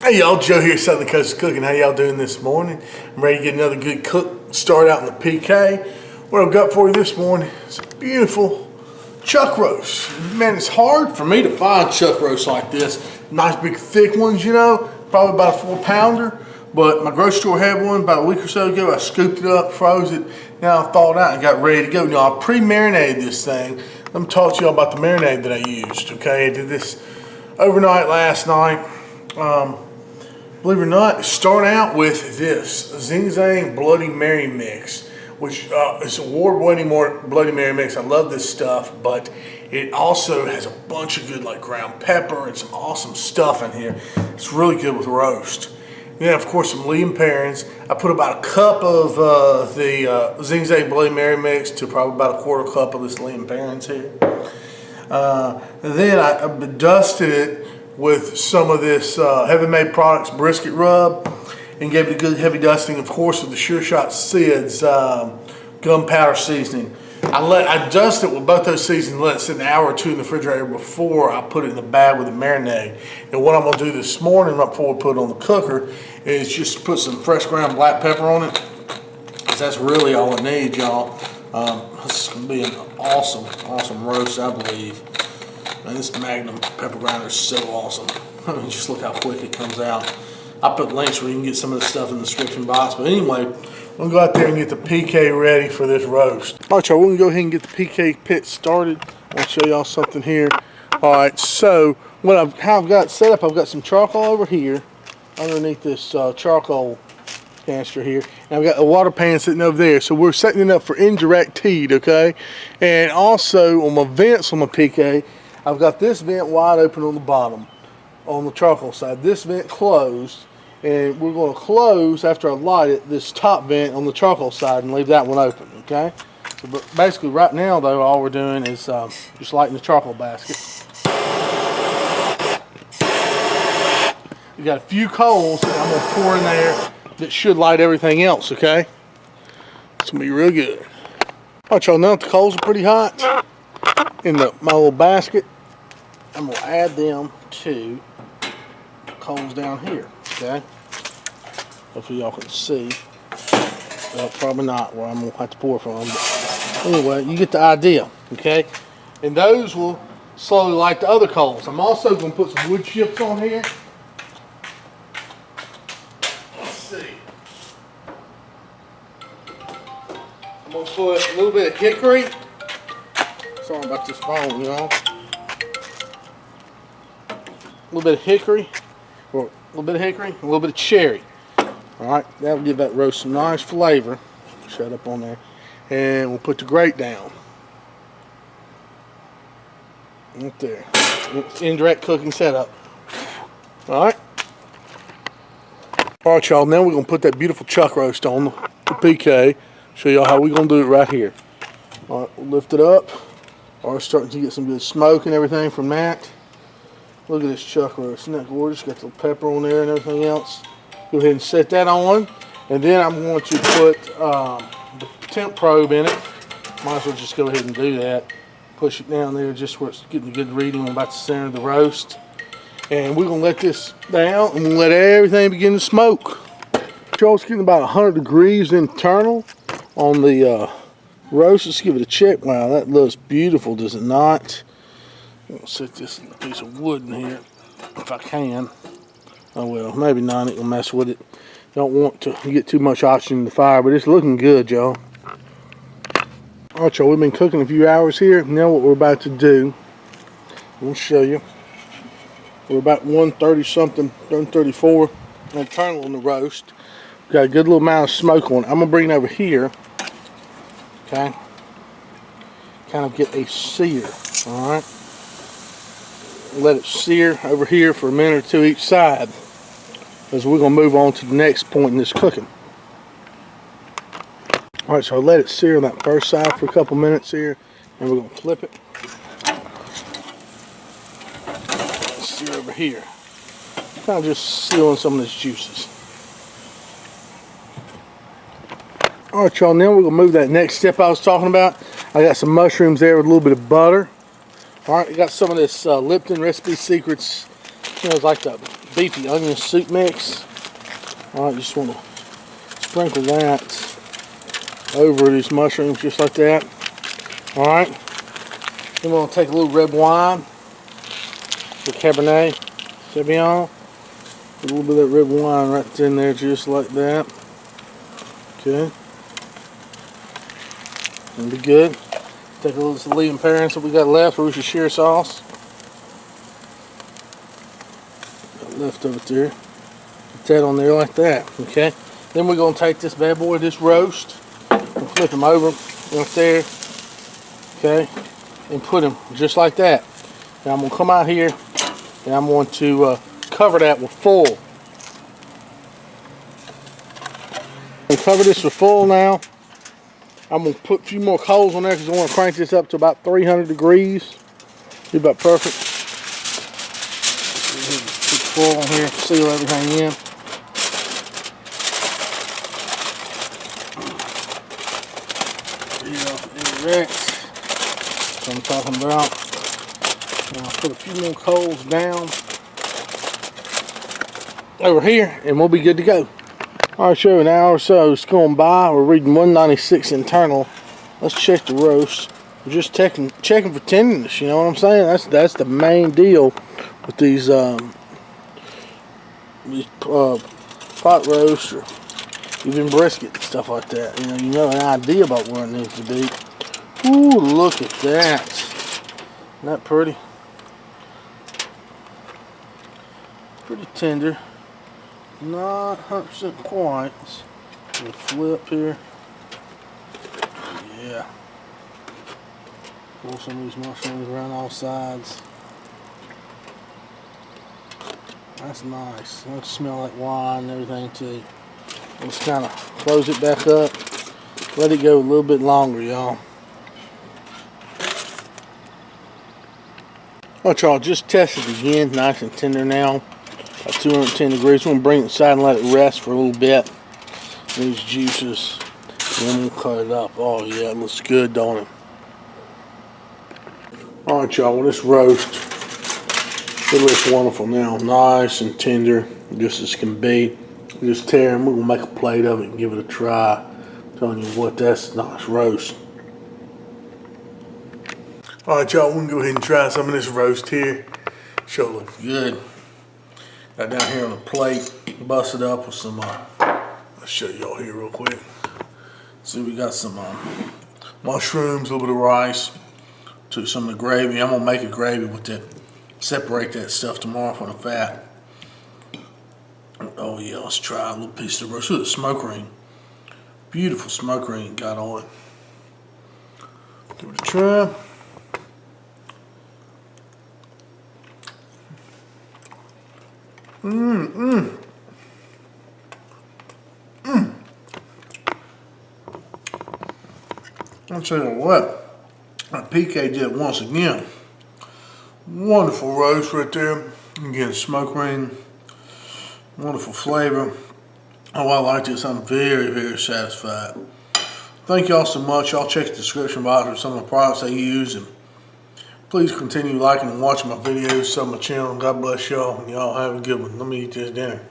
Hey y'all, Joe here, Southern Coast Cooking. How y'all doing this morning? I'm ready to get another good cook start out in the PK. What I've got for you this morning is a beautiful chuck roast. Man, it's hard for me to find chuck roast like this. Nice big thick ones, you know, probably about a 4-pounder. But my grocery store had one about a week or so ago. I scooped it up, froze it. Now I thawed out and got ready to go. Now I pre-marinated this thing. Let me talk to y'all about the marinade that I used, okay? I did this overnight last night. Believe it or not, start out with this Zing Bloody Mary mix, which is award-winning Bloody Mary mix. I love this stuff, but it also has a bunch of good like ground pepper and some awesome stuff in here. It's really good with roast. Then, of course, some Lee and Perrins. I put about a cup of the Zing Bloody Mary mix to probably about a quarter cup of this Lee and Perrins here. Then I dusted it with some of this Heaven Made Products brisket rub and gave it a good heavy dusting, of course, with the Sure Shot Sid's gunpowder seasoning. I dusted it with both those seasonings, let it sit an hour or two in the refrigerator before I put it in the bag with the marinade. And what I'm going to do this morning, right before we put it on the cooker, is just put some fresh ground black pepper on it. That's really all it needs, y'all. This is going to be an awesome roast, I believe. Man, this Magnum pepper grinder is so awesome. I mean, just look how quick it comes out. I put links where you can get some of this stuff in the description box. But anyway, I'm going to go out there and get the PK ready for this roast. All right, y'all, we're going to go ahead and get the PK pit started. I'll show y'all something here. All right, so how I've got it set up, I've got some charcoal over here underneath this charcoal canister here. And I've got a water pan sitting over there. So we're setting it up for indirect heat, okay? And also on my vents on my PK, I've got this vent wide open on the bottom, on the charcoal side. This vent closed, and we're going to close, after I light it, this top vent on the charcoal side and leave that one open, okay? So, but basically right now, though, all we're doing is just lighting the charcoal basket. We got a few coals that I'm going to pour in there that should light everything else, okay? It's going to be real good. All right, y'all, now that the coals are pretty hot in my little basket, I'm going to add them to the coals down here, okay? Hopefully y'all can see. Well, probably not where I'm going to have to pour from. But anyway, you get the idea, okay? And those will slowly light the other coals. I'm also going to put some wood chips on here. Let's see. I'm going to put a little bit of hickory. Sorry about this phone, you know. A little bit of hickory, or a little bit of cherry. All right, that'll give that roast some nice flavor. Shut up on there, and we'll put the grate down. Right there. It's indirect cooking setup. All right. All right, y'all. Now we're gonna put that beautiful chuck roast on the PK. Show y'all how we're gonna do it right here. All right, we'll lift it up. All right, starting to get some good smoke and everything from that. Look at this chuck roast, isn't that gorgeous? Got the pepper on there and everything else. Go ahead and set that on. And then I'm going to put the temp probe in it. Might as well just go ahead and do that. Push it down there just where it's getting a good reading on about the center of the roast. And we're going to let this down and we'll let everything begin to smoke. Y'all, it's getting about 100 degrees internal on the roast. Let's give it a check. Wow, that looks beautiful, does it not? I'll set this piece of wood in here if I can. Oh well, maybe not. It will mess with it. Don't want to get too much oxygen in the fire, but it's looking good, y'all. All right, y'all. We've been cooking a few hours here. Now what we're about to do, we'll show you. We're about 130 something, 134 internal on the roast. Got a good little amount of smoke on it. I'm gonna bring it over here. Okay. Kind of get a sear. All right. Let it sear over here for a minute or two each side, as we're going to move on to the next point in this cooking. Alright, so I let it sear on that first side for a couple minutes here, and we're going to flip it. Sear over here. Kind of just sealing some of these juices. Alright, y'all, now we're going to move that next step I was talking about. I got some mushrooms there with a little bit of butter. Alright, I got some of this Lipton Recipe Secrets. You know, it's like the beefy onion soup mix. Alright, just want to sprinkle that over these mushrooms just like that. Alright. Then we're going to take a little red wine with Cabernet Sauvignon. Put a little bit of that red wine right in there just like that. Okay. That'll be good. Take a little Saline parents that we got left, Worcestershire sauce. Got left of it there. Put that on there like that. Okay. Then we're going to take this bad boy, this roast, and flip them over right there. Okay. And put them just like that. Now I'm going to come out here and I'm going to cover that with foil. I'm going to cover this with foil now. I'm going to put a few more coals on there because I want to crank this up to about 300 degrees. Be about perfect. Put the foil on here, seal everything in. That's what I'm talking about. Now I'll put a few more coals down over here and we'll be good to go. Alright, show an hour or so it's going by. We're reading 196 internal. Let's check the roast. We're just checking for tenderness, you know what I'm saying? That's the main deal with these pot roasts or even brisket and stuff like that. You know an idea about where it needs to be. Ooh, look at that. Isn't that pretty? Pretty tender. Not 100% quite. We'll flip here. Yeah. Pull some of these mushrooms around all sides. That's nice. Don't smell like wine and everything too. Let's kind of close it back up. Let it go a little bit longer, y'all. Alright, y'all, just test it again. Nice and tender now. At 210 degrees. We're going to bring it inside and let it rest for a little bit. These juices. And then we'll cut it up. Oh yeah, it looks good, don't it? Alright, y'all, well, this roast, it looks wonderful now. Nice and tender, just as can be. Just tear them. We're going to make a plate of it and give it a try. I'm telling you what, that's a nice roast. Alright, y'all, we can go ahead and try some of this roast here. Sure looks good. Got down here on a plate, busted up with some, I'll show y'all here real quick. See, we got some mushrooms, a little bit of rice, took some of the gravy. I'm gonna make a gravy with that, separate that stuff tomorrow from the fat. Oh yeah, let's try a little piece of roast. Look at the smoke ring. Beautiful smoke ring got on it. Give it a try. I'll tell you what, PK did it once again. Wonderful roast right there. Again, smoke ring, wonderful flavor. Oh, I like this. I'm very, very satisfied. Thank y'all so much. Y'all check the description box for some of the products I use, and please continue liking and watching my videos, sub my channel. God bless y'all, and y'all have a good one. Let me eat this dinner.